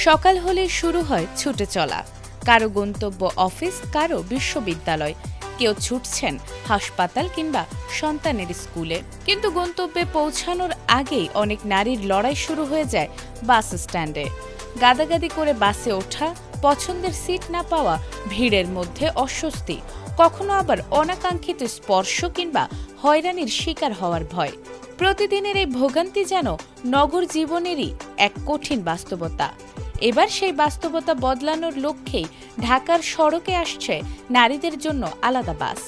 সকাল হলেই শুরু হয় ছুটে চলা। কারো গন্তব্য অফিস, কারো বিশ্ববিদ্যালয়, কেউ ছুটছেন হাসপাতাল কিংবা সন্তানের স্কুলে। কিন্তু গন্তব্যে পৌঁছানোর আগেই অনেক নারীর লড়াই শুরু হয়ে যায় বাস স্ট্যান্ডে। গাদাগাদি করে বাসে ওঠা, পছন্দের সিট না পাওয়া, ভিড়ের মধ্যে অস্বস্তি, কখনো আবার অনাকাঙ্ক্ষিত স্পর্শ কিংবা হয়রানির শিকার হওয়ার ভয়। প্রতিদিনের এই ভোগান্তি যেন নগর জীবনেরই এক কঠিন বাস্তবতা। এবার সেই বাস্তবতা বদলানোর লক্ষ্যেই ঢাকার সড়কে আসছে নারীদের জন্য আলাদা বাস।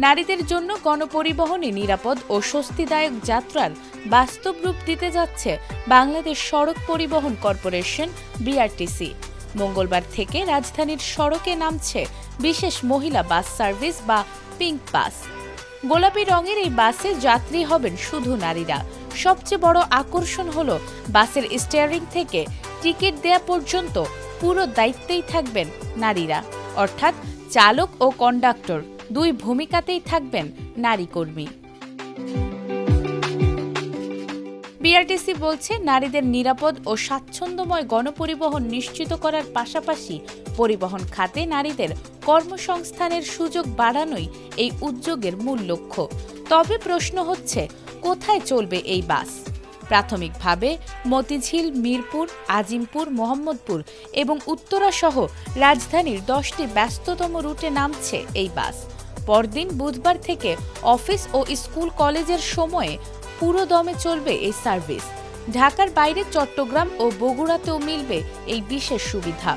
নারীদের জন্য গণপরিবহনে নিরাপদ ও স্বস্তিদায়ক যাত্রার বাস্তব রূপ দিতে যাচ্ছে বাংলাদেশ সড়ক পরিবহন কর্পোরেশন বিআরটিসি। মঙ্গলবার থেকে রাজধানীর সড়কে নামছে বিশেষ মহিলা বাস সার্ভিস বা পিঙ্ক বাস। গোলাপি রঙের এই বাসে যাত্রী হবেন শুধু নারীরা। সবচেয়ে বড় আকর্ষণ হলো বাসের স্টিয়ারিং থেকে টিকিট দেয়া পর্যন্ত পুরো দায়িত্বেই থাকবেন নারীরা, অর্থাৎ চালক ও কন্ডাক্টর দুই ভূমিকাতেই থাকবেন নারী কর্মী। বিআরটিসি বলছে, নারীদের নিরাপদ ও স্বাচ্ছন্দ্যময় গণপরিবহন নিশ্চিত করার পাশাপাশি পরিবহন খাতে নারীদের কর্মসংস্থানের সুযোগ বাড়ানোই এই উদ্যোগের মূল লক্ষ্য। তবে প্রশ্ন হচ্ছে, কোথায় চলবে এই বাস? প্রাথমিকভাবে মতিঝিল, মিরপুর, আজিমপুর, মোহাম্মদপুর এবং উত্তরা সহ রাজধানীর 10টি ব্যস্ততম রুটে নামছে এই বাস। পরদিন বুধবার থেকে অফিস ও স্কুল কলেজের সময়ে পুরো দমে চলবে এই সার্ভিস। ঢাকার বাইরে চট্টগ্রাম ও বগুড়াতেও মিলবে এই বিশেষ সুবিধা।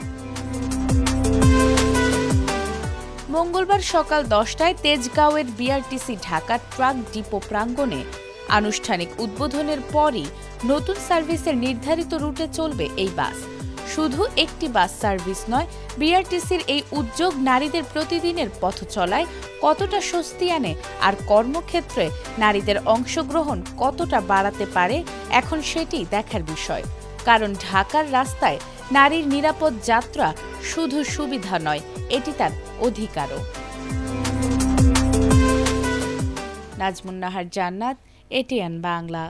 মঙ্গলবার সকাল 10টায় তেজগাঁওয়ের বিআরটিসি ঢাকা ট্রাক ডিপো প্রাঙ্গণে আনুষ্ঠানিক উদ্বোধনের পরই নতুন সার্ভিসের নির্ধারিত রুটে চলবে এই বাস। শুধু একটি বাস সার্ভিস নয়, বিআরটিসির এই উদ্যোগ নারীদের প্রতিদিনের পথ চলায় কতটা স্বস্তি আনে আর কর্মক্ষেত্রে নারীদের অংশগ্রহণ কতটা বাড়াতে পারে, এখন সেটি দেখার বিষয়। কারণ ঢাকার রাস্তায় নারীর নিরাপদ যাত্রা শুধু সুবিধা নয়, এটি তার অধিকারও। নাজমুন নাহার জান্নাত, এটিএন বাংলা।